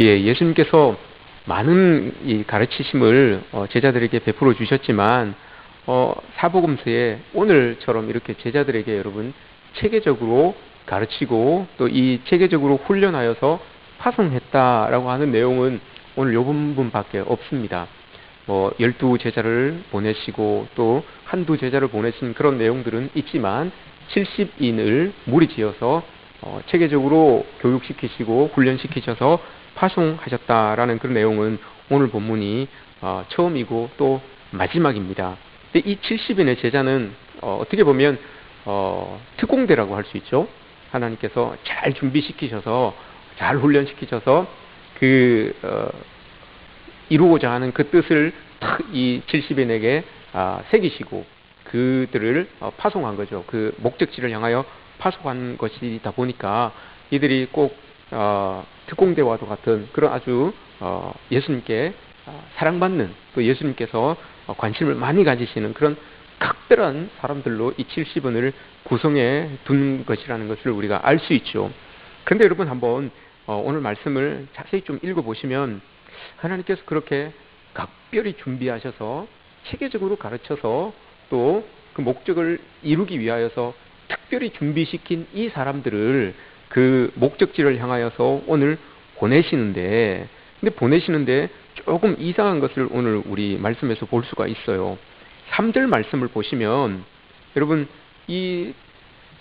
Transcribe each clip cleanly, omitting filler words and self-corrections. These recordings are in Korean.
예, 예수님께서 많은 이 가르치심을 제자들에게 베풀어 주셨지만 사복음서에 오늘처럼 이렇게 제자들에게 여러분 체계적으로 가르치고 또 이 체계적으로 훈련하여서 파송했다라고 하는 내용은 오늘 요 부분밖에 없습니다. 12제자를 보내시고 또 한두 제자를 보내신 그런 내용들은 있지만 70인을 무리지어서 체계적으로 교육시키시고 훈련시키셔서 파송하셨다라는 그런 내용은 오늘 본문이 처음이고 또 마지막입니다. 근데 이 70인의 제자는 어떻게 보면 특공대라고 할 수 있죠. 하나님께서 잘 준비시키셔서 잘 훈련시키셔서 이루고자 하는 그 뜻을 이 70인에게 새기시고 그들을 파송한 거죠. 그 목적지를 향하여 파송한 것이다 보니까 이들이 꼭 특공대와도 같은 그런 아주 예수님께 사랑받는 또 예수님께서 관심을 많이 가지시는 그런 각별한 사람들로 이 70인을 구성해 둔 것이라는 것을 우리가 알 수 있죠. 그런데 여러분 한번 오늘 말씀을 자세히 좀 읽어보시면 하나님께서 그렇게 각별히 준비하셔서 체계적으로 가르쳐서 또 그 목적을 이루기 위하여서 특별히 준비시킨 이 사람들을 그 목적지를 향하여서 오늘 보내시는데 조금 이상한 것을 오늘 우리 말씀에서 볼 수가 있어요. 3절 말씀을 보시면 여러분 이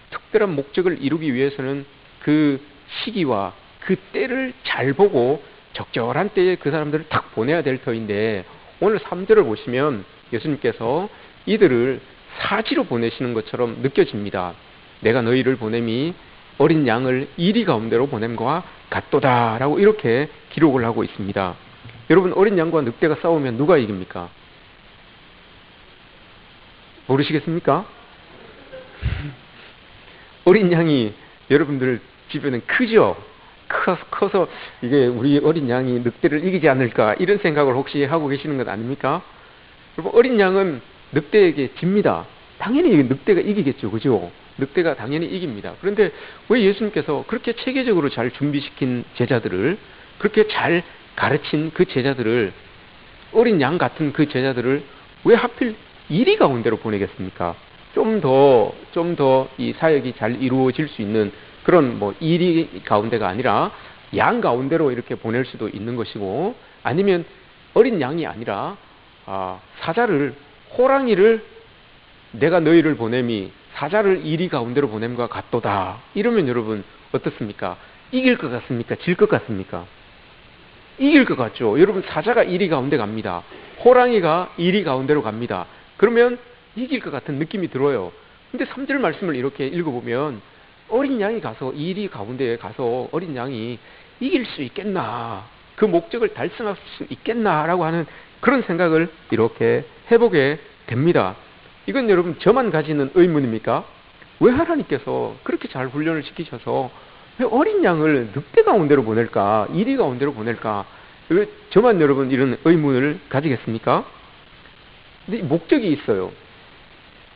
특별한 목적을 이루기 위해서는 그 시기와 그 때를 잘 보고 적절한 때에 그 사람들을 딱 보내야 될 터인데 오늘 3절을 보시면 예수님께서 이들을 사지로 보내시는 것처럼 느껴집니다. 내가 너희를 보냄이 어린 양을 이리 가운데로 보냄과 같도다 라고 이렇게 기록을 하고 있습니다. 여러분 어린 양과 늑대가 싸우면 누가 이깁니까? 모르시겠습니까? 어린 양이 여러분들 주변엔 크죠? 커서 이게 우리 어린 양이 늑대를 이기지 않을까 이런 생각을 혹시 하고 계시는 것 아닙니까? 여러분 어린 양은 늑대에게 집니다. 당연히 늑대가 이기겠죠. 그죠? 늑대가 당연히 이깁니다. 그런데 왜 예수님께서 그렇게 체계적으로 잘 준비시킨 제자들을 그렇게 잘 가르친 그 제자들을 어린 양 같은 그 제자들을 왜 하필 이리 가운데로 보내겠습니까? 좀 더 이 사역이 잘 이루어질 수 있는 그런 이리 가운데가 아니라 양 가운데로 이렇게 보낼 수도 있는 것이고 아니면 어린 양이 아니라 호랑이를 내가 너희를 보냄이 사자를 이리 가운데로 보냄과 같도다. 이러면 여러분 어떻습니까? 이길 것 같습니까? 질 것 같습니까? 이길 것 같죠. 여러분 사자가 이리 가운데 갑니다. 호랑이가 이리 가운데로 갑니다. 그러면 이길 것 같은 느낌이 들어요. 근데 3절 말씀을 이렇게 읽어보면 어린 양이 가서 이리 가운데에 가서 어린 양이 이길 수 있겠나, 그 목적을 달성할 수 있겠나라고 하는 그런 생각을 이렇게 해보게 됩니다. 이건 여러분 저만 가지는 의문입니까? 왜 하나님께서 그렇게 잘 훈련을 시키셔서 왜 어린 양을 늑대 가운데로 보낼까, 이리 가운데로 보낼까? 왜 저만 여러분 이런 의문을 가지겠습니까? 근데 목적이 있어요.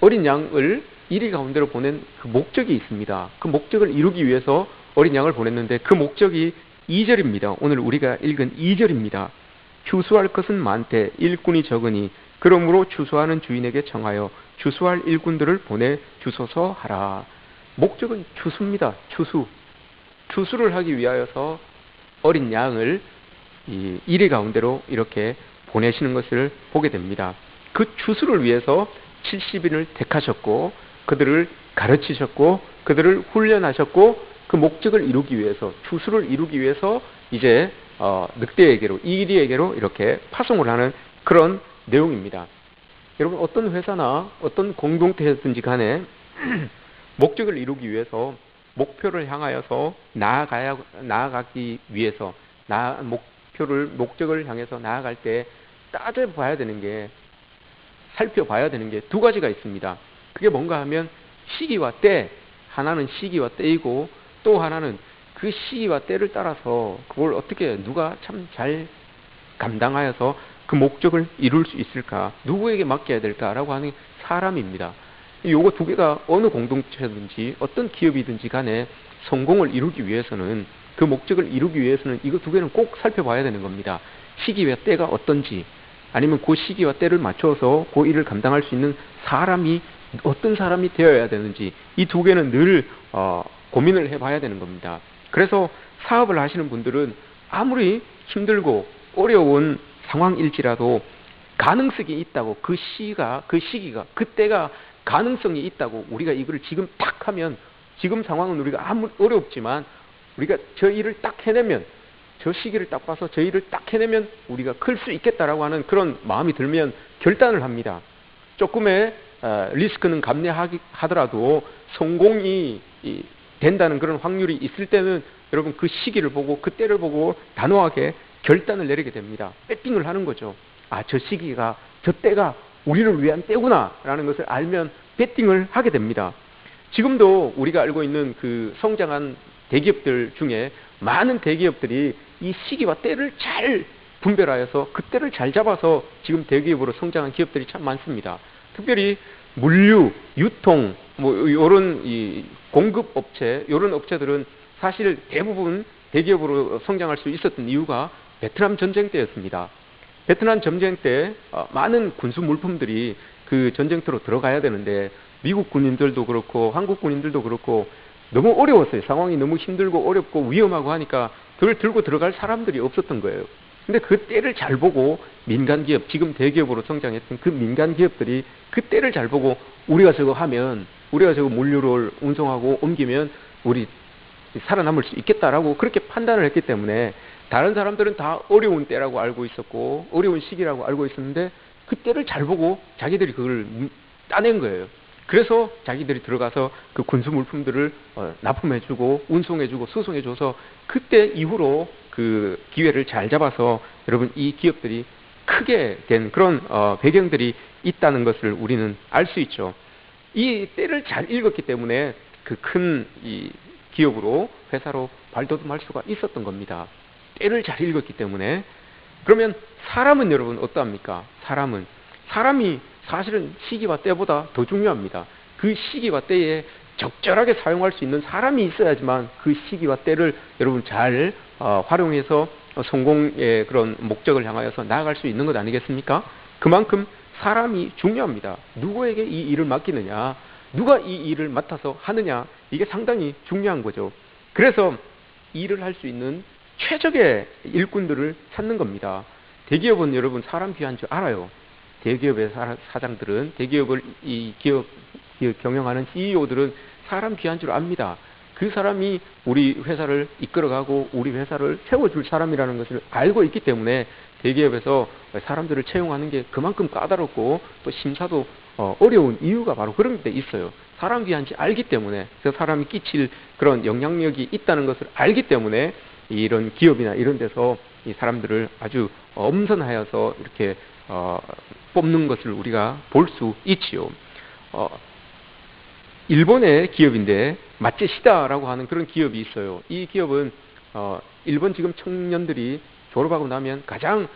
어린 양을 이리 가운데로 보낸 그 목적이 있습니다. 그 목적을 이루기 위해서 어린 양을 보냈는데 그 목적이 2절입니다. 오늘 우리가 읽은 2절입니다. 추수할 것은 많되 일꾼이 적으니 그러므로 추수하는 주인에게 청하여 추수할 일꾼들을 보내 주소서 하라. 목적은 추수입니다. 추수를 하기 위하여서 어린 양을 이리 가운데로 이렇게 보내시는 것을 보게 됩니다. 그 추수를 위해서 70인을 택하셨고 그들을 가르치셨고 그들을 훈련하셨고 그 목적을 이루기 위해서, 추수를 이루기 위해서 이제 늑대에게로, 이리에게로 이렇게 파송을 하는 그런 내용입니다. 여러분 어떤 회사나 어떤 공동체든지 간에 목적을 이루기 위해서 목표를 향하여서 나아가기 위해서 목적을 향해서 나아갈 때 따져봐야 되는 게, 살펴봐야 되는 게 두 가지가 있습니다. 그게 뭔가 하면 시기와 때, 하나는 시기와 때이고 또 하나는 그 시기와 때를 따라서 그걸 어떻게 누가 참 잘 감당하여서 그 목적을 이룰 수 있을까, 누구에게 맡겨야 될까라고 하는 사람입니다. 요거 두 개가 어느 공동체든지 어떤 기업이든지 간에 성공을 이루기 위해서는 그 목적을 이루기 위해서는 이거 두 개는 꼭 살펴봐야 되는 겁니다. 시기와 때가 어떤지, 아니면 그 시기와 때를 맞춰서 그 일을 감당할 수 있는 사람이 어떤 사람이 되어야 되는지, 이 두 개는 늘 고민을 해봐야 되는 겁니다. 그래서 사업을 하시는 분들은 아무리 힘들고 어려운 상황일지라도 가능성이 있다고, 그 시기가, 그때가 가능성이 있다고, 우리가 이걸 지금 딱 하면, 지금 상황은 우리가 아무 어렵지만 우리가 저 일을 딱 해내면, 저 시기를 딱 봐서 저 일을 딱 해내면 우리가 클 수 있겠다라고 하는 그런 마음이 들면 결단을 합니다. 조금의 리스크는 감내하더라도 성공이 된다는 그런 확률이 있을 때는 여러분 그 시기를 보고 그 때를 보고 단호하게 결단을 내리게 됩니다. 배팅을 하는 거죠. 아, 저 시기가, 저 때가 우리를 위한 때구나 라는 것을 알면 배팅을 하게 됩니다. 지금도 우리가 알고 있는 그 성장한 대기업들 중에 많은 대기업들이 이 시기와 때를 잘 분별하여서 그 때를 잘 잡아서 지금 대기업으로 성장한 기업들이 참 많습니다. 특별히 물류, 유통, 요런 이 공급 업체, 요런 업체들은 사실 대부분 대기업으로 성장할 수 있었던 이유가 베트남 전쟁 때였습니다. 베트남 전쟁 때 많은 군수 물품들이 그 전쟁터로 들어가야 되는데 미국 군인들도 그렇고 한국 군인들도 그렇고 너무 어려웠어요. 상황이 너무 힘들고 어렵고 위험하고 하니까 그걸 들고 들어갈 사람들이 없었던 거예요. 근데 그 때를 잘 보고 민간 기업, 지금 대기업으로 성장했던 그 민간 기업들이 그 때를 잘 보고 우리가 저거 하면, 우리가 저거 물류를 운송하고 옮기면 우리 살아남을 수 있겠다라고 그렇게 판단을 했기 때문에 다른 사람들은 다 어려운 때라고 알고 있었고 어려운 시기라고 알고 있었는데 그 때를 잘 보고 자기들이 그걸 따낸 거예요. 그래서 자기들이 들어가서 그 군수 물품들을 납품해주고 운송해주고 수송해줘서 그때 이후로 그 기회를 잘 잡아서 여러분 이 기업들이 크게 된 그런 배경들이 있다는 것을 우리는 알 수 있죠. 이 때를 잘 읽었기 때문에 그 큰 이 기업으로, 회사로 발돋움할 수가 있었던 겁니다. 때를 잘 읽었기 때문에. 그러면 사람은 여러분 어떠합니까? 사람이 사실은 시기와 때보다 더 중요합니다. 그 시기와 때에 적절하게 사용할 수 있는 사람이 있어야지만 그 시기와 때를 여러분 잘 활용해서 성공의 그런 목적을 향하여서 나아갈 수 있는 것 아니겠습니까? 그만큼 사람이 중요합니다. 누구에게 이 일을 맡기느냐, 누가 이 일을 맡아서 하느냐, 이게 상당히 중요한 거죠. 그래서 일을 할 수 있는 최적의 일꾼들을 찾는 겁니다. 대기업은 여러분 사람 귀한 줄 알아요. 대기업의 사장들은, 대기업을 이 기업 경영하는 CEO들은 사람 귀한 줄 압니다. 그 사람이 우리 회사를 이끌어가고 우리 회사를 세워줄 사람이라는 것을 알고 있기 때문에 대기업에서 사람들을 채용하는 게 그만큼 까다롭고 또 심사도 어려운 이유가 바로 그런 데 있어요. 사람 귀한지 알기 때문에, 그 사람이 끼칠 그런 영향력이 있다는 것을 알기 때문에 이런 기업이나 이런 데서 이 사람들을 아주 엄선하여서 이렇게 뽑는 것을 우리가 볼 수 있지요. 일본의 기업인데 마츠시다라고 하는 그런 기업이 있어요. 이 기업은 일본 지금 청년들이 졸업하고 나면 가장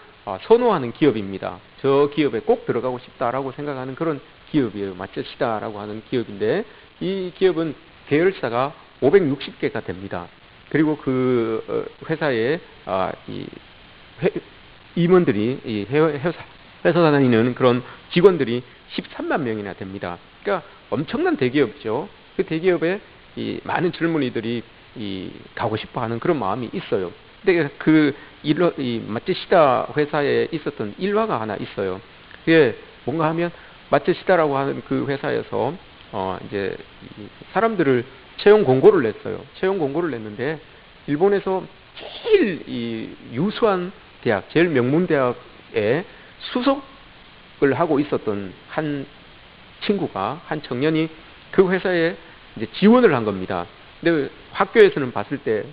선호하는 기업입니다. 저 기업에 꼭 들어가고 싶다라고 생각하는 그런 기업이에요. 마츠시다라고 하는 기업인데 이 기업은 계열사가 560개가 됩니다. 그리고 그 회사에 임원들이, 이 회사 다니는 그런 직원들이 13만 명이나 됩니다. 그러니까 엄청난 대기업이죠. 그 대기업에 이 많은 젊은이들이 가고 싶어하는 그런 마음이 있어요. 근데 이 마츠시다 회사에 있었던 일화가 하나 있어요. 그게 뭔가 하면 마츠시다라고 하는 그 회사에서 이제 사람들을 채용 공고를 냈어요. 채용 공고를 냈는데 일본에서 제일 유수한 대학, 제일 명문 대학에 수석을 하고 있었던 한 친구가, 한 청년이 그 회사에 이제 지원을 한 겁니다. 근데 학교에서는 봤을 때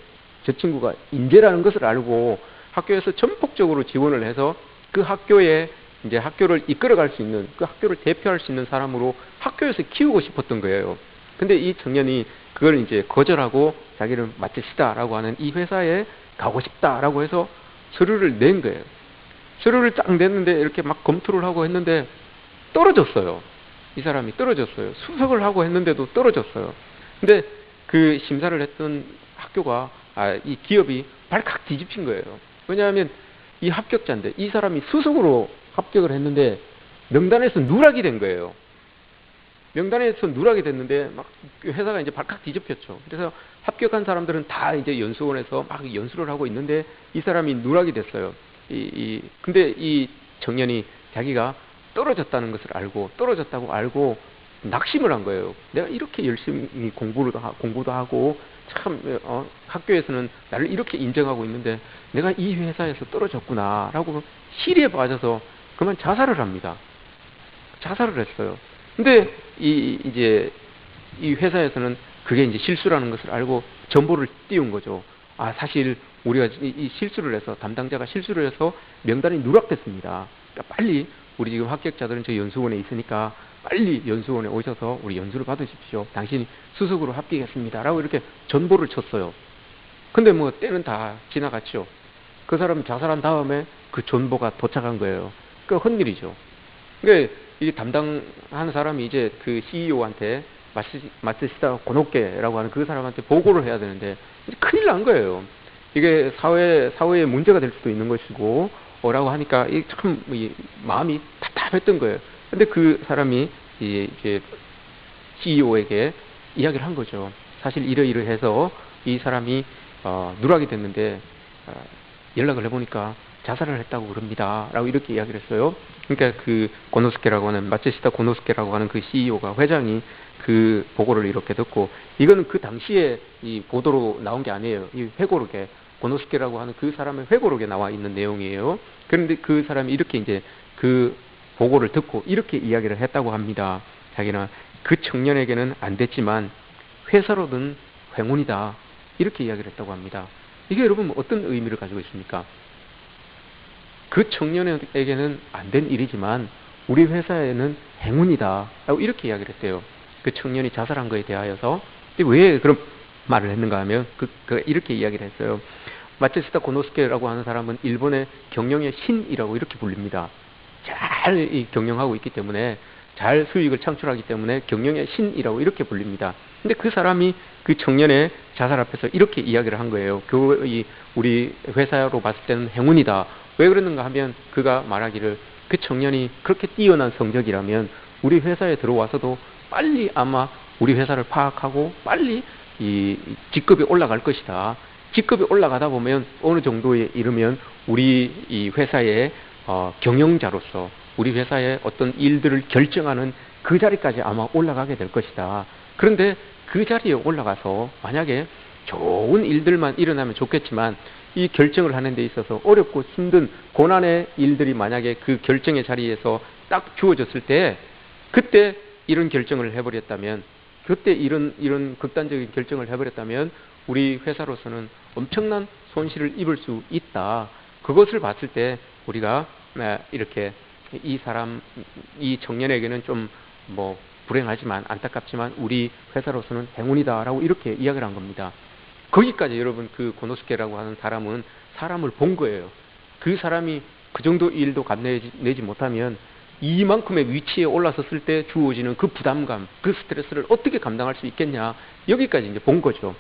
저 친구가 인재라는 것을 알고 학교에서 전폭적으로 지원을 해서 그 학교에 이제 학교를 이끌어갈 수 있는, 그 학교를 대표할 수 있는 사람으로 학교에서 키우고 싶었던 거예요. 근데 이 청년이 그걸 이제 거절하고 자기는 마츠시다라고 하는 이 회사에 가고 싶다라고 해서 서류를 낸 거예요. 서류를 딱 냈는데 이렇게 막 검토를 하고 했는데 떨어졌어요. 이 사람이 떨어졌어요. 수석을 하고 했는데도 떨어졌어요. 근데 그 심사를 했던 학교가 이 기업이 발칵 뒤집힌 거예요. 왜냐하면 이 합격자인데 이 사람이 수석으로 합격을 했는데 명단에서 누락이 된 거예요. 명단에서 누락이 됐는데 막 회사가 이제 발칵 뒤집혔죠. 그래서 합격한 사람들은 다 이제 연수원에서 막 연수를 하고 있는데 이 사람이 누락이 됐어요. 근데 이 청년이 자기가 떨어졌다고 알고 낙심을 한 거예요. 내가 이렇게 열심히 공부도 하고 참 학교에서는 나를 이렇게 인정하고 있는데 내가 이 회사에서 떨어졌구나라고 시리에 빠져서 그만 자살을 합니다. 자살을 했어요. 근데 이제 이 회사에서는 그게 이제 실수라는 것을 알고 전보를 띄운 거죠. 사실 우리가 이 실수를 해서 담당자가 실수를 해서 명단이 누락됐습니다. 그러니까 빨리 우리 지금 합격자들은 저 연수원에 있으니까 빨리 연수원에 오셔서 우리 연수를 받으십시오. 당신이 수석으로 합격했습니다라고 이렇게 전보를 쳤어요. 근데 뭐 때는 다 지나갔죠. 그 사람이 자살한 다음에 그 전보가 도착한 거예요. 그 헛일이죠. 그러니까 이 담당하는 사람이 이제 그 CEO한테 마츠시타 고노케라고 하는 그 사람한테 보고를 해야 되는데 큰일 난 거예요. 이게 사회에 문제가 될 수도 있는 것이고 라고 하니까 참 마음이 답답했던 거예요. 근데 그 사람이 이제 CEO에게 이야기를 한 거죠. 사실 이러이러해서 이 사람이 누락이 됐는데 연락을 해보니까 자살을 했다고 그럽니다. 라고 이렇게 이야기를 했어요. 그러니까 그 고노스케라고 하는 마츠시타 고노스케라고 하는 그 CEO가 회장이 그 보고를 이렇게 듣고 이거는 그 당시에 이 보도로 나온 게 아니에요. 이 회고록에 고노스케라고 하는 그 사람의 회고록에 나와 있는 내용이에요. 그런데 그 사람이 이렇게 이제 그 보고를 듣고 이렇게 이야기를 했다고 합니다. 자기는 그 청년에게는 안 됐지만 회사로는 행운이다. 이렇게 이야기를 했다고 합니다. 이게 여러분 어떤 의미를 가지고 있습니까? 그 청년에게는 안 된 일이지만 우리 회사에는 행운이다. 라고 이렇게 이야기를 했대요. 그 청년이 자살한 거에 대하여서. 왜 그런 말을 했는가 하면 이렇게 이야기를 했어요. 마츠시타 고노스케라고 하는 사람은 일본의 경영의 신이라고 이렇게 불립니다. 잘 경영하고 있기 때문에 잘 수익을 창출하기 때문에 경영의 신이라고 이렇게 불립니다. 근데 그 사람이 그 청년의 자살 앞에서 이렇게 이야기를 한 거예요. 우리 회사로 봤을 때는 행운이다. 왜 그러는가 하면 그가 말하기를 그 청년이 그렇게 뛰어난 성적이라면 우리 회사에 들어와서도 빨리 아마 우리 회사를 파악하고 빨리 이 직급이 올라갈 것이다. 직급이 올라가다 보면 어느 정도에 이르면 우리 이 회사의 경영자로서 우리 회사의 어떤 일들을 결정하는 그 자리까지 아마 올라가게 될 것이다. 그런데 그 자리에 올라가서 만약에 좋은 일들만 일어나면 좋겠지만 이 결정을 하는 데 있어서 어렵고 힘든 고난의 일들이 만약에 그 결정의 자리에서 딱 주어졌을 때 그때 이런 결정을 해버렸다면 그때 이런 극단적인 결정을 해버렸다면 우리 회사로서는 엄청난 손실을 입을 수 있다. 그것을 봤을 때 우리가 이렇게 이 청년에게는 좀 뭐 불행하지만 안타깝지만 우리 회사로서는 행운이다라고 이렇게 이야기를 한 겁니다. 거기까지 여러분 그 고노스케라고 하는 사람은 사람을 본 거예요. 그 사람이 그 정도 일도 감내지 못하면 이만큼의 위치에 올라섰을 때 주어지는 그 부담감, 그 스트레스를 어떻게 감당할 수 있겠냐. 여기까지 이제 본 거죠.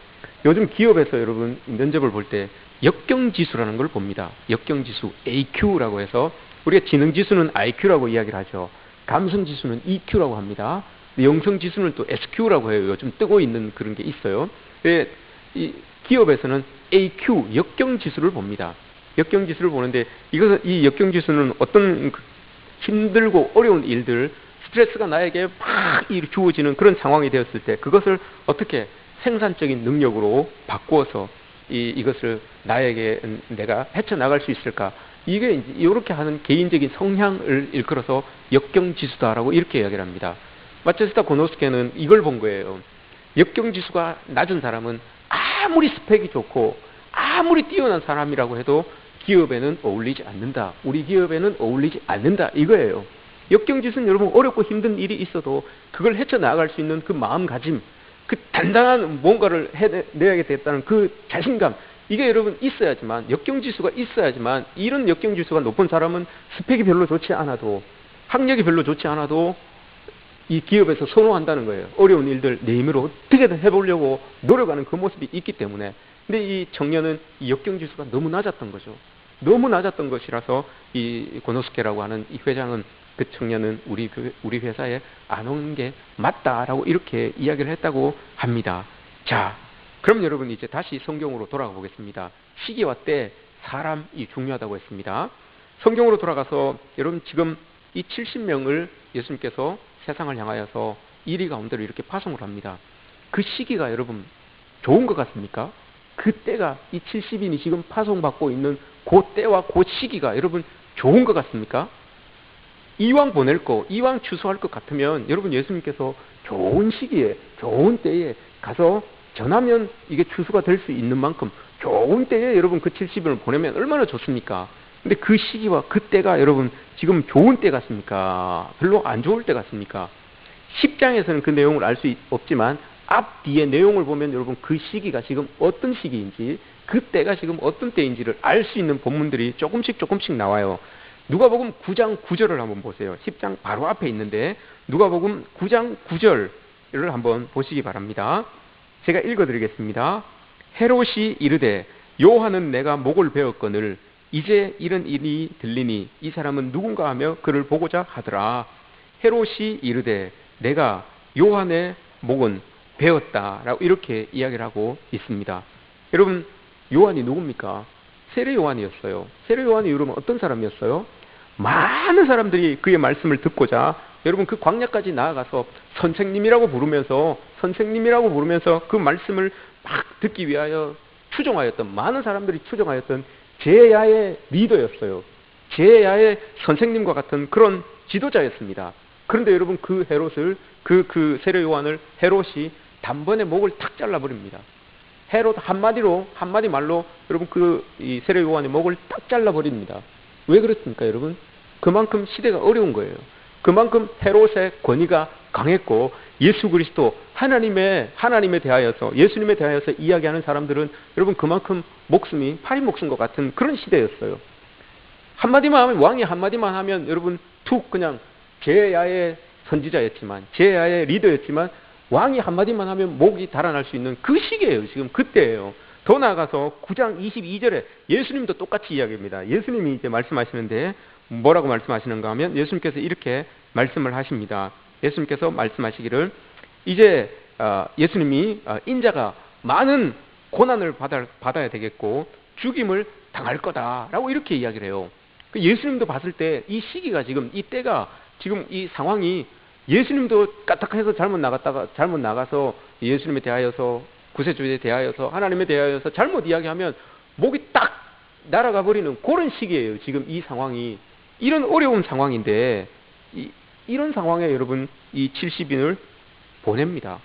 요즘 기업에서 여러분 면접을 볼 때 역경지수라는 걸 봅니다. 역경지수, AQ라고 해서 우리가 지능지수는 IQ라고 이야기를 하죠. 감성지수는 EQ라고 합니다. 영성지수는 또 SQ라고 해요. 요즘 뜨고 있는 그런 게 있어요. 이 기업에서는 AQ, 역경지수를 봅니다. 역경지수를 보는데 이 역경지수는 어떤 힘들고 어려운 일들, 스트레스가 나에게 막 주어지는 그런 상황이 되었을 때 그것을 어떻게 생산적인 능력으로 바꾸어서 이것을 내가 헤쳐나갈 수 있을까? 이게 이렇게 하는 개인적인 성향을 일컬어서 역경지수다라고 이렇게 이야기를 합니다. 마츠시타 고노스케는 이걸 본 거예요. 역경지수가 낮은 사람은 아무리 스펙이 좋고 아무리 뛰어난 사람이라고 해도 기업에는 어울리지 않는다. 우리 기업에는 어울리지 않는다. 이거예요. 역경지수는 여러분 어렵고 힘든 일이 있어도 그걸 헤쳐나갈 수 있는 그 마음가짐, 그 단단한 뭔가를 해내야겠다는 그 자신감, 이게 여러분 있어야지만, 역경지수가 있어야지만, 이런 역경지수가 높은 사람은 스펙이 별로 좋지 않아도, 학력이 별로 좋지 않아도 이 기업에서 선호한다는 거예요. 어려운 일들 내 힘으로 어떻게든 해보려고 노력하는 그 모습이 있기 때문에 근데 이 청년은 이 역경지수가 너무 낮았던 거죠. 너무 낮았던 것이라서 이 고노스케라고 하는 이 회장은 그 청년은 우리 회사에 안 오는 게 맞다라고 이렇게 이야기를 했다고 합니다. 자, 그럼 여러분 이제 다시 성경으로 돌아가 보겠습니다. 시기와 때, 사람이 중요하다고 했습니다. 성경으로 돌아가서 여러분 지금 이 70명을 예수님께서 세상을 향하여서 이리 가운데로 이렇게 파송을 합니다. 그 시기가 여러분 좋은 것 같습니까? 그 때가 이 70인이 지금 파송받고 있는 그 때와 그 시기가 여러분 좋은 것 같습니까? 이왕 보낼 거, 이왕 추수할 것 같으면 여러분 예수님께서 좋은 시기에, 좋은 때에 가서 전하면 이게 추수가 될 수 있는 만큼 좋은 때에 여러분 그 70인을 보내면 얼마나 좋습니까? 근데 그 시기와 그 때가 여러분 지금 좋은 때 같습니까? 별로 안 좋을 때 같습니까? 10장에서는 그 내용을 알 수 없지만 앞 뒤에 내용을 보면 여러분 그 시기가 지금 어떤 시기인지, 그 때가 지금 어떤 때인지를 알 수 있는 본문들이 조금씩 나와요. 누가복음 9장 9절을 한번 보세요. 10장 바로 앞에 있는데 누가복음 9장 9절을 한번 보시기 바랍니다. 제가 읽어드리겠습니다. 헤롯이 이르되 요한은 내가 목을 베었거늘 이제 이런 일이 들리니 이 사람은 누군가 하며 그를 보고자 하더라. 헤롯이 이르되 내가 요한의 목은 베었다라고 이렇게 이야기를 하고 있습니다. 여러분 요한이 누굽니까? 세례 요한이었어요. 세례 요한이 여러분 어떤 사람이었어요? 많은 사람들이 그의 말씀을 듣고자 여러분 그 광야까지 나아가서 선생님이라고 부르면서 그 말씀을 막 듣기 위하여 추종하였던, 많은 사람들이 추종하였던 제야의 리더였어요. 제야의 선생님과 같은 그런 지도자였습니다. 그런데 여러분 그 헤롯을, 그 세례 요한을 헤롯이 단번에 목을 탁 잘라버립니다. 헤롯 한마디 말로 여러분 이 세례 요한의 목을 딱 잘라버립니다. 왜 그렇습니까, 여러분? 그만큼 시대가 어려운 거예요. 그만큼 헤롯의 권위가 강했고 예수 그리스도 하나님에 대하여서, 예수님에 대하여서 이야기하는 사람들은 여러분 그만큼 목숨이 파리 목숨과 같은 그런 시대였어요. 한마디만 하면, 왕이 한마디만 하면 여러분 툭 그냥 제야의 선지자였지만, 제야의 리더였지만 왕이 한마디만 하면 목이 달아날 수 있는 그 시기예요. 지금 그때예요. 더 나아가서 9장 22절에 예수님도 똑같이 이야기합니다. 예수님이 이제 말씀하시는데 뭐라고 말씀하시는가 하면 예수님께서 이렇게 말씀을 하십니다. 예수님께서 말씀하시기를 이제 예수님이 인자가 많은 고난을 받아야 되겠고 죽임을 당할 거다라고 이렇게 이야기를 해요. 예수님도 봤을 때 이 시기가 지금, 이 때가 지금 이 상황이, 예수님도 까딱해서 잘못 나가서 예수님에 대하여서, 구세주에 대하여서, 하나님에 대하여서 잘못 이야기하면 목이 딱 날아가 버리는 그런 시기예요. 지금 이 상황이. 이런 어려운 상황인데 이런 상황에 여러분 이 70인을 보냅니다.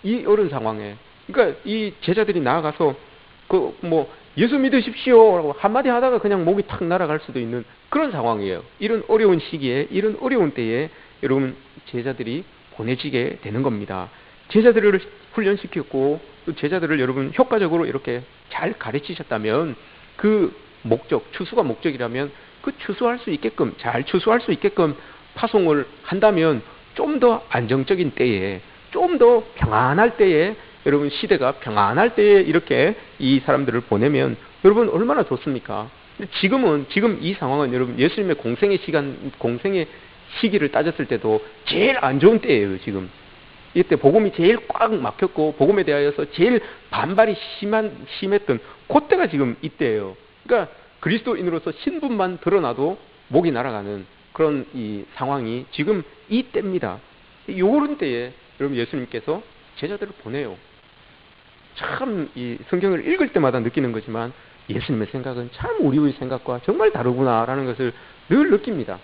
이 어려운 상황에. 그러니까 이 제자들이 나아가서 예수 믿으십시오라고 한마디 하다가 그냥 목이 탁 날아갈 수도 있는 그런 상황이에요. 이런 어려운 시기에, 이런 어려운 때에 여러분 제자들이 보내지게 되는 겁니다. 제자들을 훈련시켰고 또 제자들을 여러분 효과적으로 이렇게 잘 가르치셨다면, 그 목적, 추수가 목적이라면 그 추수할 수 있게끔, 잘 추수할 수 있게끔 파송을 한다면 좀 더 안정적인 때에, 좀 더 평안할 때에, 여러분 시대가 평안할 때에 이렇게 이 사람들을 보내면 여러분 얼마나 좋습니까? 지금 이 상황은 여러분 예수님의 공생의 시기를 따졌을 때도 제일 안 좋은 때예요. 지금 이때 복음이 제일 꽉 막혔고 복음에 대하여서 제일 반발이 심했던 그때가 지금 이때예요. 그러니까 그리스도인으로서 신분만 드러나도 목이 날아가는 그런 이 상황이 지금 이 때입니다. 요런 때에 여러분 예수님께서 제자들을 보내요. 참 이 성경을 읽을 때마다 느끼는 거지만 예수님의 생각은 참 우리의 생각과 정말 다르구나라는 것을 늘 느낍니다.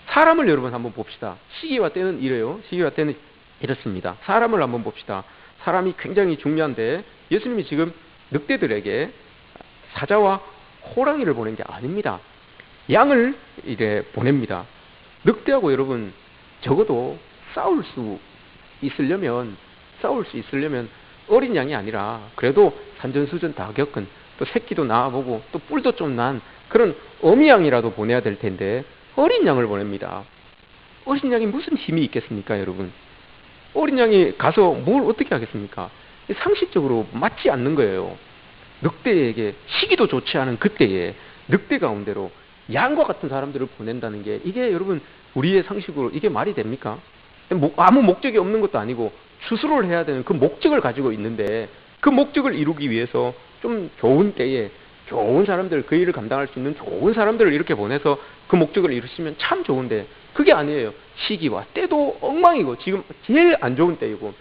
사람을 여러분 한번 봅시다. 시기와 때는 이래요. 시기와 때는 이렇습니다. 사람을 한번 봅시다. 사람이 굉장히 중요한데 예수님이 지금 늑대들에게 사자와 호랑이를 보낸 게 아닙니다. 양을 이래 보냅니다. 늑대하고 여러분 적어도 싸울 수 있으려면 어린 양이 아니라 그래도 산전수전 다 겪은, 또 새끼도 낳아보고 또 뿔도 좀 난 그런 어미 양이라도 보내야 될 텐데 어린 양을 보냅니다. 어린 양이 무슨 힘이 있겠습니까, 여러분? 어린 양이 가서 뭘 어떻게 하겠습니까? 상식적으로 맞지 않는 거예요. 늑대에게 시기도 좋지 않은 그때에 늑대 가운데로 양과 같은 사람들을 보낸다는 게 이게 여러분 우리의 상식으로 이게 말이 됩니까? 아무 목적이 없는 것도 아니고 추수를 해야 되는 그 목적을 가지고 있는데 그 목적을 이루기 위해서 좀 좋은 때에 좋은 사람들, 그 일을 감당할 수 있는 좋은 사람들을 이렇게 보내서 그 목적을 이루시면 참 좋은데 그게 아니에요. 시기와 때도 엉망이고 지금 제일 안 좋은 때이고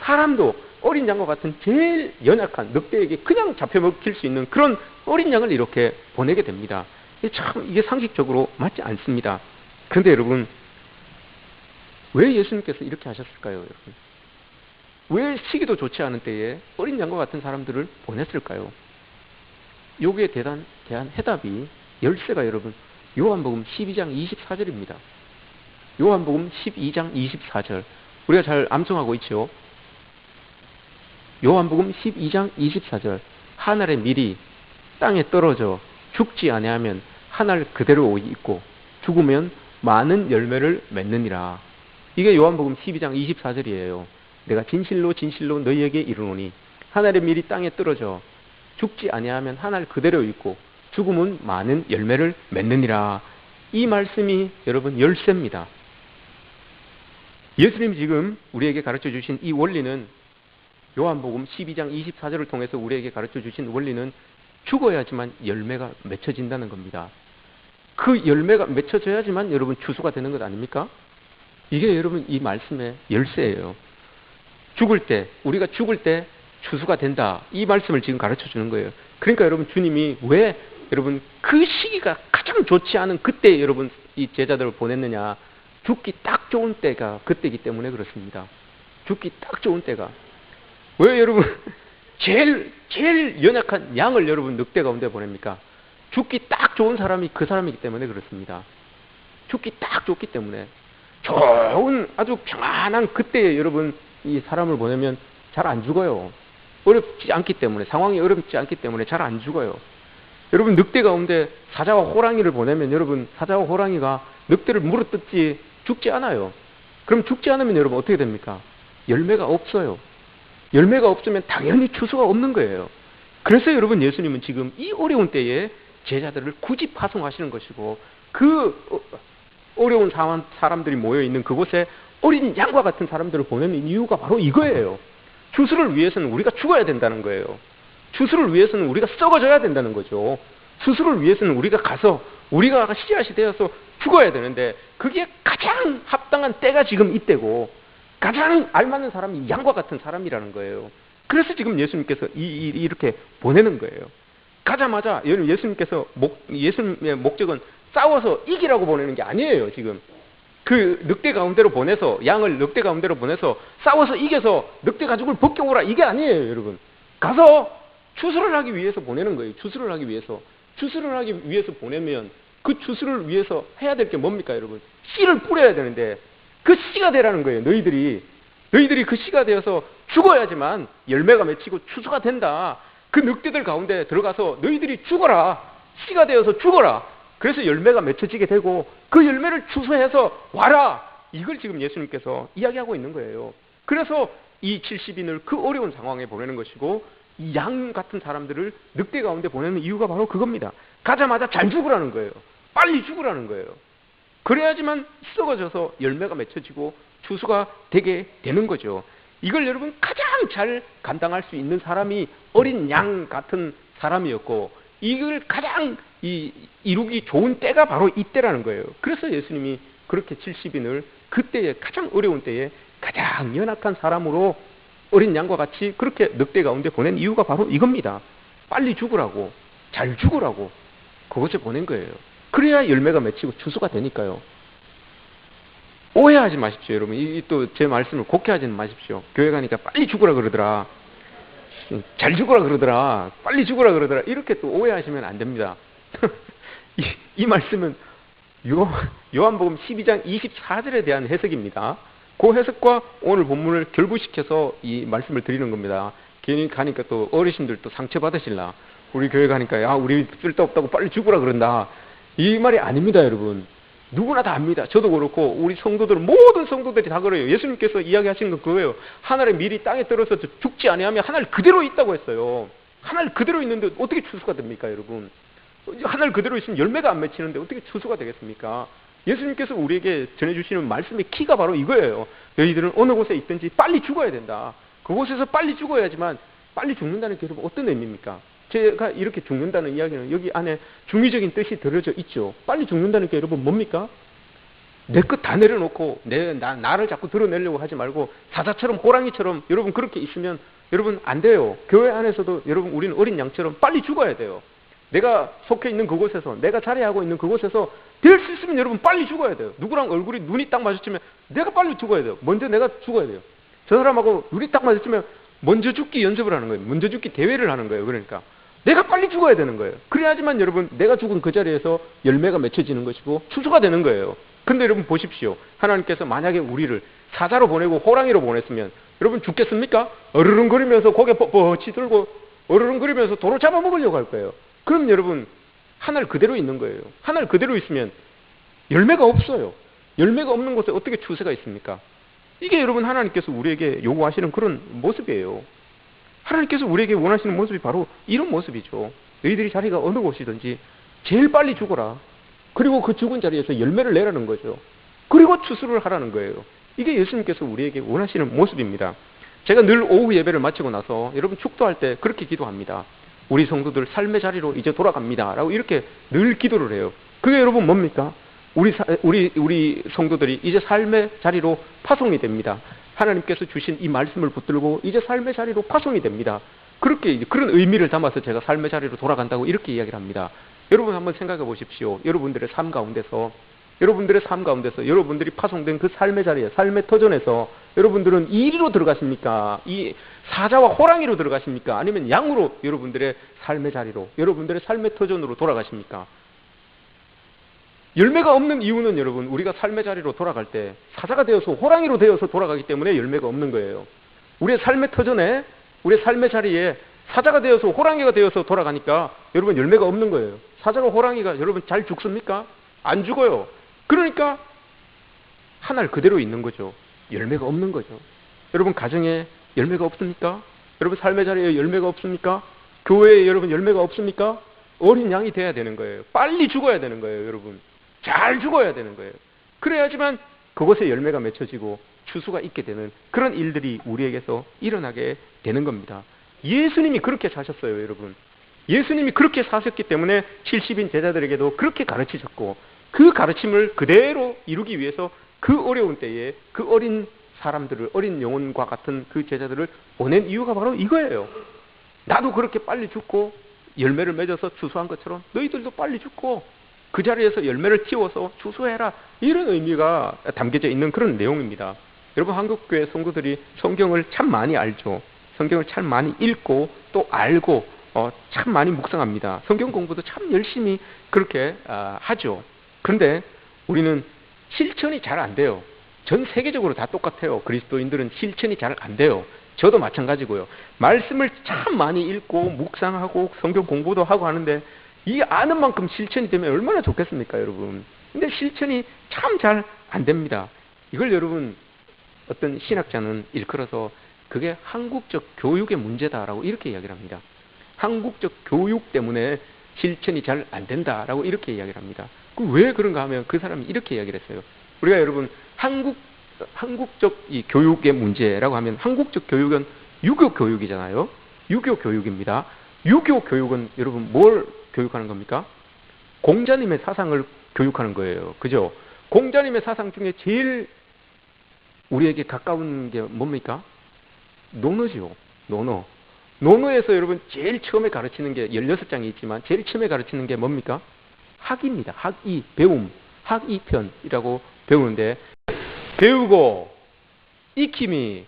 사람도 어린 양과 같은 제일 연약한 늑대에게 그냥 잡혀먹힐 수 있는 그런 어린 양을 이렇게 보내게 됩니다. 참 이게 상식적으로 맞지 않습니다. 그런데 여러분 왜 예수님께서 이렇게 하셨을까요? 여러분? 왜 시기도 좋지 않은 때에 어린 양과 같은 사람들을 보냈을까요? 여기에 대한 해답이 열쇠가 여러분 요한복음 12장 24절입니다. 요한복음 12장 24절 우리가 잘 암송하고 있죠. 요한복음 12장 24절 하늘의 밀이 땅에 떨어져 죽지 아니하면 하늘 그대로 있고 죽으면 많은 열매를 맺느니라. 이게 요한복음 12장 24절이에요. 내가 진실로 진실로 너희에게 이르노니 하늘의 밀이 땅에 떨어져 죽지 아니하면 하늘 그대로 있고 죽으면 많은 열매를 맺느니라. 이 말씀이 여러분 열쇠입니다. 예수님이 지금 우리에게 가르쳐 주신 이 원리는 요한복음 12장 24절을 통해서 우리에게 가르쳐 주신 원리는 죽어야지만 열매가 맺혀진다는 겁니다. 그 열매가 맺혀져야지만 여러분 추수가 되는 것 아닙니까? 이게 여러분 이 말씀의 열쇠예요. 죽을 때, 우리가 죽을 때 추수가 된다. 이 말씀을 지금 가르쳐 주는 거예요. 그러니까 여러분 주님이 왜 여러분 그 시기가 가장 좋지 않은 그때 여러분 이 제자들을 보냈느냐. 죽기 딱 좋은 때가 그때이기 때문에 그렇습니다. 죽기 딱 좋은 때가. 왜 여러분 제일 연약한 양을 여러분 늑대 가운데 보냅니까? 죽기 딱 좋은 사람이 그 사람이기 때문에 그렇습니다. 죽기 딱 좋기 때문에 좋은 아주 평안한 그때에 여러분 이 사람을 보내면 잘 안 죽어요. 어렵지 않기 때문에 상황이 어렵지 않기 때문에 잘 안 죽어요. 여러분 늑대 가운데 사자와 호랑이를 보내면 여러분 사자와 호랑이가 늑대를 물어뜯지 죽지 않아요. 그럼 죽지 않으면 여러분 어떻게 됩니까? 열매가 없어요. 열매가 없으면 당연히 추수가 없는 거예요. 그래서 여러분 예수님은 지금 이 어려운 때에 제자들을 굳이 파송하시는 것이고 그 어려운 사람들이 모여있는 그곳에 어린 양과 같은 사람들을 보내는 이유가 바로 이거예요. 추수를 위해서는 우리가 죽어야 된다는 거예요. 추수를 위해서는 우리가 썩어져야 된다는 거죠. 추수를 위해서는 우리가 가서 우리가 씨앗이 되어서 죽어야 되는데 그게 가장 합당한 때가 지금 이때고 가장 알맞는 사람이 양과 같은 사람이라는 거예요. 그래서 지금 예수님께서 이렇게 보내는 거예요. 가자마자 예수님께서 예수님의 목적은 싸워서 이기라고 보내는 게 아니에요. 지금 그 늑대 가운데로 보내서 양을 늑대 가운데로 보내서 싸워서 이겨서 늑대 가죽을 벗겨오라 이게 아니에요. 여러분 가서 추수를 하기 위해서 보내는 거예요. 추수를 하기 위해서. 추수를 하기 위해서 보내면 그 추수를 위해서 해야 될 게 뭡니까 여러분? 씨를 뿌려야 되는데 그 씨가 되라는 거예요. 너희들이 그 씨가 되어서 죽어야지만 열매가 맺히고 추수가 된다. 그 늑대들 가운데 들어가서 너희들이 죽어라. 씨가 되어서 죽어라. 그래서 열매가 맺혀지게 되고 그 열매를 추수해서 와라. 이걸 지금 예수님께서 이야기하고 있는 거예요. 그래서 이 70인을 그 어려운 상황에 보내는 것이고 이 양 같은 사람들을 늑대 가운데 보내는 이유가 바로 그겁니다. 가자마자 잘 죽으라는 거예요. 빨리 죽으라는 거예요. 그래야지만 썩어져서 열매가 맺혀지고 추수가 되게 되는 거죠. 이걸 여러분 가장 잘 감당할 수 있는 사람이 어린 양 같은 사람이었고 이걸 가장 이루기 좋은 때가 바로 이때라는 거예요. 그래서 예수님이 그렇게 70인을 그때에 가장 어려운 때에 가장 연약한 사람으로 어린 양과 같이 그렇게 늑대 가운데 보낸 이유가 바로 이겁니다. 빨리 죽으라고, 잘 죽으라고 그것에 보낸 거예요. 그래야 열매가 맺히고 추수가 되니까요. 오해하지 마십시오, 여러분. 또 제 말씀을 곡해하지는 마십시오. 교회 가니까 빨리 죽으라 그러더라. 잘 죽으라 그러더라. 빨리 죽으라 그러더라. 이렇게 또 오해하시면 안 됩니다. 이 말씀은 요한복음 12장 24절에 대한 해석입니다. 그 해석과 오늘 본문을 결부시켜서 이 말씀을 드리는 겁니다. 괜히 가니까 또 어르신들 또 상처받으실라. 우리 교회 가니까 야 우리 쓸데없다고 빨리 죽으라 그런다. 이 말이 아닙니다, 여러분. 누구나 다 압니다. 저도 그렇고 우리 성도들 모든 성도들이 다 그래요. 예수님께서 이야기하시는 건 그거예요. 하늘의 밀이 땅에 떨어져서 죽지 아니하면 하늘 그대로 있다고 했어요. 하늘 그대로 있는데 어떻게 추수가 됩니까, 여러분? 하늘 그대로 있으면 열매가 안 맺히는데 어떻게 추수가 되겠습니까? 예수님께서 우리에게 전해주시는 말씀의 키가 바로 이거예요. 너희들은 어느 곳에 있든지 빨리 죽어야 된다. 그곳에서 빨리 죽어야지만, 빨리 죽는다는 게 여러분 어떤 의미입니까? 제가 이렇게 죽는다는 이야기는 여기 안에 중의적인 뜻이 들어져 있죠. 빨리 죽는다는 게 여러분 뭡니까? 내 것 다 내려놓고 나를 자꾸 드러내려고 하지 말고 사자처럼 호랑이처럼 여러분 그렇게 있으면 여러분 안 돼요. 교회 안에서도 여러분 우리는 어린 양처럼 빨리 죽어야 돼요. 내가 속해 있는 그곳에서, 내가 자리하고 있는 그곳에서 될 수 있으면 여러분 빨리 죽어야 돼요. 누구랑 얼굴이 눈이 딱 마주치면 내가 빨리 죽어야 돼요. 먼저 내가 죽어야 돼요. 저 사람하고 눈이 딱 마주치면 먼저 죽기 연습을 하는 거예요. 먼저 죽기 대회를 하는 거예요. 그러니까 내가 빨리 죽어야 되는 거예요. 그래야지만 여러분 내가 죽은 그 자리에서 열매가 맺혀지는 것이고 추수가 되는 거예요. 근데 여러분 보십시오. 하나님께서 만약에 우리를 사자로 보내고 호랑이로 보냈으면 여러분 죽겠습니까? 어르릉거리면서 고개 뻣뻣이 들고 어르릉거리면서 도로 잡아먹으려고 할 거예요. 그럼 여러분 하늘 그대로 있는 거예요. 하늘 그대로 있으면 열매가 없어요. 열매가 없는 곳에 어떻게 추수가 있습니까? 이게 여러분 하나님께서 우리에게 요구하시는 그런 모습이에요. 하나님께서 우리에게 원하시는 모습이 바로 이런 모습이죠. 너희들이 자리가 어느 곳이든지 제일 빨리 죽어라. 그리고 그 죽은 자리에서 열매를 내라는 거죠. 그리고 추수를 하라는 거예요. 이게 예수님께서 우리에게 원하시는 모습입니다. 제가 늘 오후 예배를 마치고 나서 여러분 축도할 때 그렇게 기도합니다. 우리 성도들 삶의 자리로 이제 돌아갑니다. 라고 이렇게 늘 기도를 해요. 그게 여러분 뭡니까? 우리 성도들이 이제 삶의 자리로 파송이 됩니다. 하나님께서 주신 이 말씀을 붙들고 이제 삶의 자리로 파송이 됩니다. 그렇게 그런 의미를 담아서 제가 삶의 자리로 돌아간다고 이렇게 이야기를 합니다. 여러분 한번 생각해 보십시오. 여러분들의 삶 가운데서 여러분들이 파송된 그 삶의 자리에, 삶의 터전에서 여러분들은 이리로 들어가십니까? 이 사자와 호랑이로 들어가십니까? 아니면 양으로 여러분들의 삶의 자리로, 여러분들의 삶의 터전으로 돌아가십니까? 열매가 없는 이유는 여러분 우리가 삶의 자리로 돌아갈 때 사자가 되어서 호랑이로 되어서 돌아가기 때문에 열매가 없는 거예요. 우리의 삶의 터전에, 우리의 삶의 자리에 사자가 되어서 호랑이가 되어서 돌아가니까 여러분 열매가 없는 거예요. 사자가 호랑이가 여러분 잘 죽습니까? 안 죽어요. 그러니까 하늘 그대로 있는 거죠. 열매가 없는 거죠. 여러분 가정에 열매가 없습니까? 여러분 삶의 자리에 열매가 없습니까? 교회에 여러분 열매가 없습니까? 어린 양이 돼야 되는 거예요. 빨리 죽어야 되는 거예요, 여러분. 잘 죽어야 되는 거예요. 그래야지만 그곳에 열매가 맺혀지고 추수가 있게 되는 그런 일들이 우리에게서 일어나게 되는 겁니다. 예수님이 그렇게 사셨어요, 여러분. 예수님이 그렇게 사셨기 때문에 70인 제자들에게도 그렇게 가르치셨고 그 가르침을 그대로 이루기 위해서 그 어려운 때에 그 어린 사람들을, 어린 영혼과 같은 그 제자들을 보낸 이유가 바로 이거예요. 나도 그렇게 빨리 죽고 열매를 맺어서 추수한 것처럼 너희들도 빨리 죽고 그 자리에서 열매를 틔워서 추수해라. 이런 의미가 담겨져 있는 그런 내용입니다. 여러분 한국교회 성도들이 성경을 참 많이 알죠. 성경을 참 많이 읽고 또 알고 참 많이 묵상합니다. 성경 공부도 참 열심히 그렇게 하죠. 그런데 우리는 실천이 잘 안 돼요. 전 세계적으로 다 똑같아요. 그리스도인들은 실천이 잘 안 돼요. 저도 마찬가지고요. 말씀을 참 많이 읽고 묵상하고 성경 공부도 하고 하는데 이 아는 만큼 실천이 되면 얼마나 좋겠습니까, 여러분? 근데 실천이 참 잘 안 됩니다. 이걸 여러분 어떤 신학자는 일컬어서 그게 한국적 교육의 문제다라고 이렇게 이야기를 합니다. 한국적 교육 때문에 실천이 잘 안 된다라고 이렇게 이야기를 합니다. 왜 그런가 하면 그 사람이 이렇게 이야기를 했어요. 우리가 여러분 한국적 이 교육의 문제라고 하면 한국적 교육은 유교 교육이잖아요. 유교 교육입니다. 유교 교육은 여러분 뭘 교육하는 겁니까? 공자님의 사상을 교육하는 거예요. 그죠? 공자님의 사상 중에 제일 우리에게 가까운 게 뭡니까? 논어지요. 논어. 논어에서 여러분 제일 처음에 가르치는 게 16장이 있지만 제일 처음에 가르치는 게 뭡니까? 학입니다. 학이, 배움, 학이편이라고 배우는데 배우고 익힘이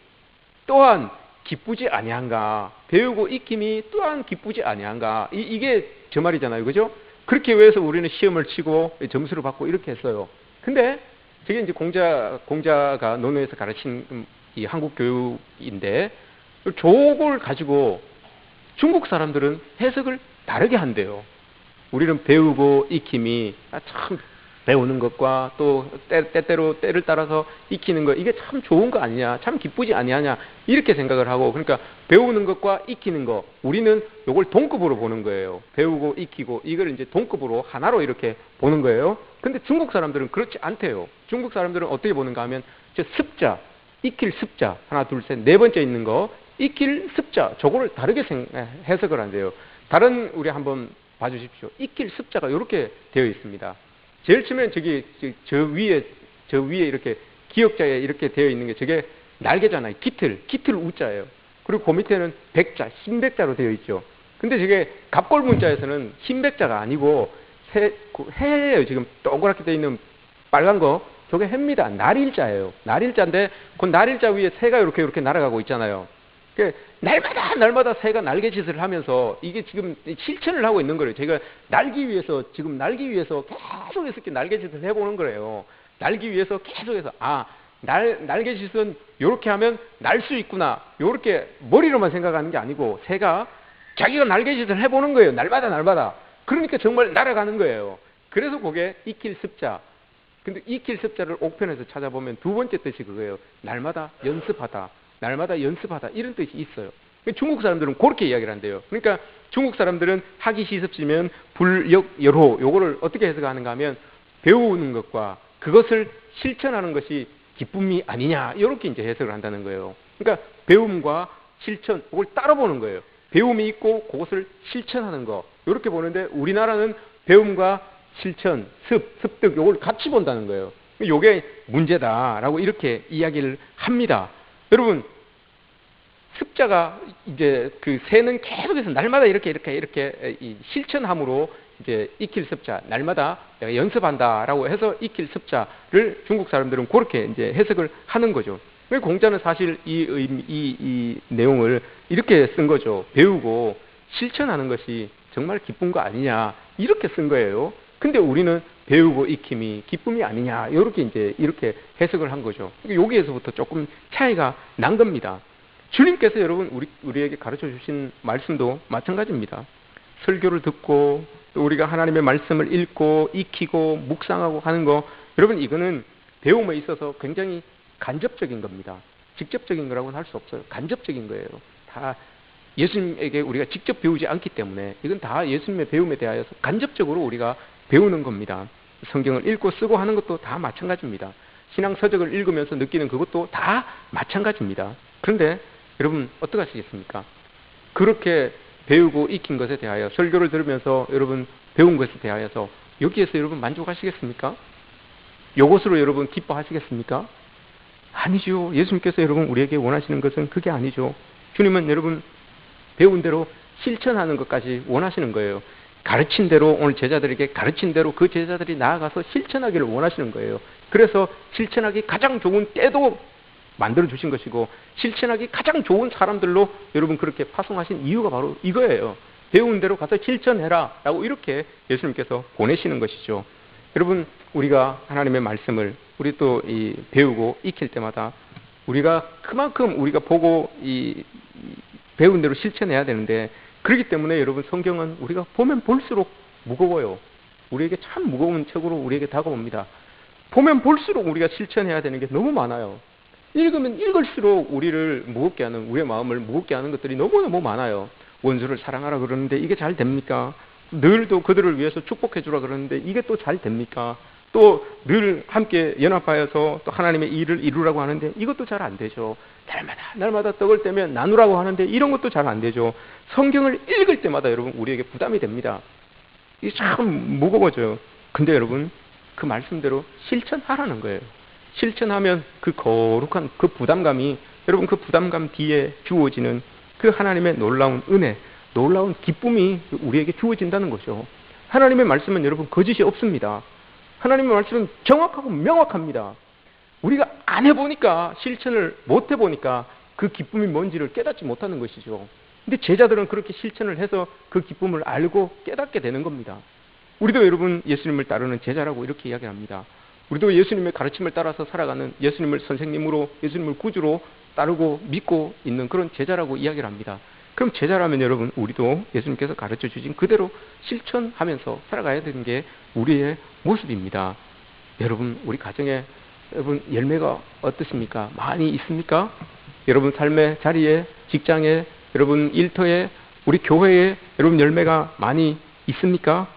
또한 기쁘지 아니한가? 배우고 익힘이 또한 기쁘지 아니한가? 이게 저 말이잖아요. 그죠? 그렇게 위해서 우리는 시험을 치고 점수를 받고 이렇게 했어요. 근데 저게 이제 공자가 논어에서 가르친 이 한국 교육인데 저걸 가지고 중국 사람들은 해석을 다르게 한대요. 우리는 배우고 익힘이 참 배우는 것과 또 때때로 때를 따라서 익히는 것, 이게 참 좋은 거 아니냐, 참 기쁘지 아니하냐, 이렇게 생각을 하고, 그러니까 배우는 것과 익히는 것, 우리는 요걸 동급으로 보는 거예요. 배우고 익히고 이걸 이제 동급으로 하나로 이렇게 보는 거예요. 근데 중국 사람들은 그렇지 않대요. 중국 사람들은 어떻게 보는가 하면 저 습자, 익힐 습자, 하나 둘 셋 네 번째 있는 거 익힐 습자, 저거를 다르게 해석을 한대요. 다른 우리 한번 봐주십시오. 익힐 습자가 이렇게 되어 있습니다. 제일 처음엔 저 위에 이렇게 기역자에 이렇게 되어 있는 게 저게 날개잖아요. 깃틀 우자예요. 그리고 그 밑에는 백자, 흰백자로 되어 있죠. 근데 저게 갑골 문자에서는 흰백자가 아니고 해예요. 지금 동그랗게 되어 있는 빨간 거, 저게 해입니다. 날일자예요. 날일자인데 그 날일자 위에 새가 이렇게 날아가고 있잖아요. 날마다 새가 날개짓을 하면서 이게 지금 실천을 하고 있는 거예요. 제가 날기 위해서 계속해서 이렇게 날개짓을 해보는 거예요. 날기 위해서 계속해서 날개짓은 이렇게 하면 날 수 있구나, 이렇게 머리로만 생각하는 게 아니고 새가 자기가 날개짓을 해보는 거예요. 날마다. 그러니까 정말 날아가는 거예요. 그래서 그게 익힐 습자. 근데 익힐 습자를 옥편에서 찾아보면 두 번째 뜻이 그거예요. 날마다 연습하다 이런 뜻이 있어요. 중국 사람들은 그렇게 이야기를 한대요. 그러니까 중국 사람들은 하기 시습시면 불역여로, 요거를 어떻게 해석하는가 하면 배우는 것과 그것을 실천하는 것이 기쁨이 아니냐, 이렇게 이제 해석을 한다는 거예요. 그러니까 배움과 실천, 그걸 따로 보는 거예요. 배움이 있고 그것을 실천하는 거, 이렇게 보는데 우리나라는 배움과 실천, 습득, 요걸 같이 본다는 거예요. 요게 문제다라고 이렇게 이야기를 합니다. 여러분, 습자가 이제 그 새는 계속해서 날마다 이렇게 실천함으로 이제 익힐 습자, 날마다 내가 연습한다라고 해서 익힐 습자를 중국 사람들은 그렇게 이제 해석을 하는 거죠. 공자는 사실 이 내용을 이렇게 쓴 거죠. 배우고 실천하는 것이 정말 기쁜 거 아니냐, 이렇게 쓴 거예요. 근데 우리는 배우고 익힘이 기쁨이 아니냐, 이렇게 해석을 한 거죠. 여기에서부터 조금 차이가 난 겁니다. 주님께서 여러분 우리에게 가르쳐 주신 말씀도 마찬가지입니다. 설교를 듣고 또 우리가 하나님의 말씀을 읽고 익히고 묵상하고 하는 거, 여러분 이거는 배움에 있어서 굉장히 간접적인 겁니다. 직접적인 거라고는 할 수 없어요. 간접적인 거예요. 다 예수님에게 우리가 직접 배우지 않기 때문에 이건 다 예수님의 배움에 대하여서 간접적으로 우리가 배우는 겁니다. 성경을 읽고 쓰고 하는 것도 다 마찬가지입니다. 신앙 서적을 읽으면서 느끼는 그것도 다 마찬가지입니다. 그런데 여러분 어떻게 하시겠습니까? 그렇게 배우고 익힌 것에 대하여 설교를 들으면서 여러분 배운 것에 대하여서 여기에서 여러분 만족하시겠습니까? 이것으로 여러분 기뻐하시겠습니까? 아니죠. 예수님께서 여러분 우리에게 원하시는 것은 그게 아니죠. 주님은 여러분 배운 대로 실천하는 것까지 원하시는 거예요. 가르친 대로, 오늘 제자들에게 가르친 대로 그 제자들이 나아가서 실천하기를 원하시는 거예요. 그래서 실천하기 가장 좋은 때도 만들어 주신 것이고 실천하기 가장 좋은 사람들로 여러분 그렇게 파송하신 이유가 바로 이거예요. 배운 대로 가서 실천해라 라고 이렇게 예수님께서 보내시는 것이죠. 여러분 우리가 하나님의 말씀을 우리 또 배우고 익힐 때마다 우리가 그만큼 우리가 보고 배운 대로 실천해야 되는데, 그렇기 때문에 여러분 성경은 우리가 보면 볼수록 무거워요. 우리에게 참 무거운 책으로 우리에게 다가옵니다. 보면 볼수록 우리가 실천해야 되는 게 너무 많아요. 읽으면 읽을수록 우리를 무겁게 하는, 우리의 마음을 무겁게 하는 것들이 너무너무 많아요. 원수를 사랑하라 그러는데 이게 잘 됩니까? 늘 또 그들을 위해서 축복해 주라 그러는데 이게 또 잘 됩니까? 또 늘 함께 연합하여서 또 하나님의 일을 이루라고 하는데 이것도 잘 안 되죠. 날마다 떡을 떼면 나누라고 하는데 이런 것도 잘 안 되죠. 성경을 읽을 때마다 여러분 우리에게 부담이 됩니다. 이게 참 무거워져요. 근데 여러분 그 말씀대로 실천하라는 거예요. 실천하면 그 거룩한 그 부담감이, 여러분 그 부담감 뒤에 주어지는 그 하나님의 놀라운 은혜, 놀라운 기쁨이 우리에게 주어진다는 거죠. 하나님의 말씀은 여러분 거짓이 없습니다. 하나님의 말씀은 정확하고 명확합니다. 우리가 안 해보니까, 실천을 못 해보니까 그 기쁨이 뭔지를 깨닫지 못하는 것이죠. 근데 제자들은 그렇게 실천을 해서 그 기쁨을 알고 깨닫게 되는 겁니다. 우리도 여러분 예수님을 따르는 제자라고 이렇게 이야기합니다. 우리도 예수님의 가르침을 따라서 살아가는, 예수님을 선생님으로, 예수님을 구주로 따르고 믿고 있는 그런 제자라고 이야기를 합니다. 그럼 제자라면 여러분 우리도 예수님께서 가르쳐 주신 그대로 실천하면서 살아가야 되는 게 우리의 모습입니다. 여러분 우리 가정에 여러분 열매가 어떻습니까? 많이 있습니까? 여러분 삶의 자리에, 직장에, 여러분 일터에, 우리 교회에 여러분 열매가 많이 있습니까?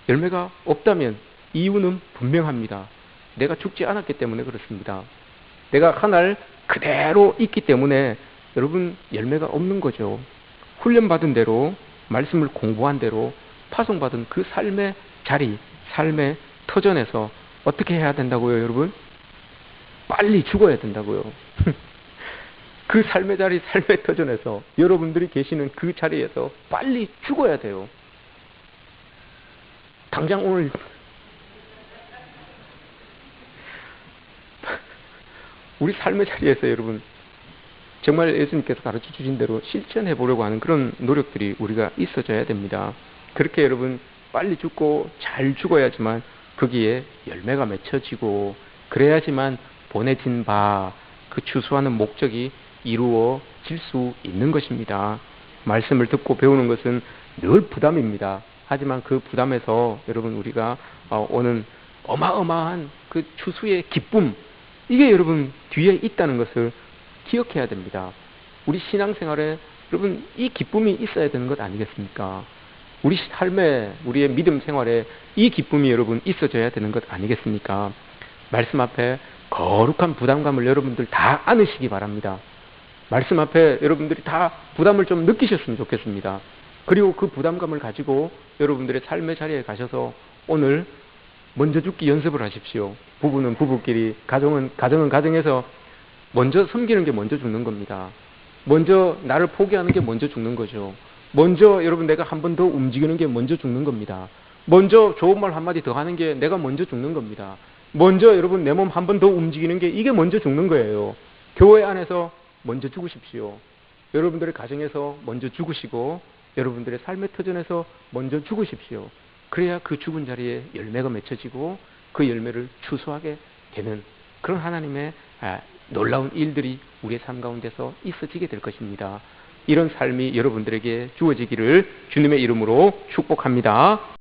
열매가 없다면 이유는 분명합니다. 내가 죽지 않았기 때문에 그렇습니다. 내가 하늘 그대로 있기 때문에 여러분 열매가 없는 거죠. 훈련받은 대로, 말씀을 공부한 대로, 파송받은 그 삶의 자리, 삶의 터전에서 어떻게 해야 된다고요, 여러분? 빨리 죽어야 된다고요. 그 삶의 자리, 삶의 터전에서 여러분들이 계시는 그 자리에서 빨리 죽어야 돼요. 당장 오늘 우리 삶의 자리에서 여러분 정말 예수님께서 가르쳐 주신 대로 실천해 보려고 하는 그런 노력들이 우리가 있어져야 됩니다. 그렇게 여러분 빨리 죽고 잘 죽어야지만 거기에 열매가 맺혀지고 그래야지만 보내진 바 그 추수하는 목적이 이루어질 수 있는 것입니다. 말씀을 듣고 배우는 것은 늘 부담입니다. 하지만 그 부담에서 여러분 우리가 오는 어마어마한 그 추수의 기쁨, 이게 여러분 뒤에 있다는 것을 기억해야 됩니다. 우리 신앙생활에 여러분 이 기쁨이 있어야 되는 것 아니겠습니까? 우리 삶에, 우리의 믿음 생활에 이 기쁨이 여러분 있어져야 되는 것 아니겠습니까? 말씀 앞에 거룩한 부담감을 여러분들 다 안으시기 바랍니다. 말씀 앞에 여러분들이 다 부담을 좀 느끼셨으면 좋겠습니다. 그리고 그 부담감을 가지고 여러분들의 삶의 자리에 가셔서 오늘 먼저 죽기 연습을 하십시오. 부부는 부부끼리, 가정은 가정에서 먼저 섬기는 게 먼저 죽는 겁니다. 먼저 나를 포기하는 게 먼저 죽는 거죠. 먼저 여러분 내가 한 번 더 움직이는 게 먼저 죽는 겁니다. 먼저 좋은 말 한마디 더 하는 게 내가 먼저 죽는 겁니다. 먼저 여러분 내 몸 한 번 더 움직이는 게 이게 먼저 죽는 거예요. 교회 안에서 먼저 죽으십시오. 여러분들의 가정에서 먼저 죽으시고 여러분들의 삶의 터전에서 먼저 죽으십시오. 그래야 그 죽은 자리에 열매가 맺혀지고 그 열매를 추수하게 되는 그런 하나님의 놀라운 일들이 우리의 삶 가운데서 있어지게 될 것입니다. 이런 삶이 여러분들에게 주어지기를 주님의 이름으로 축복합니다.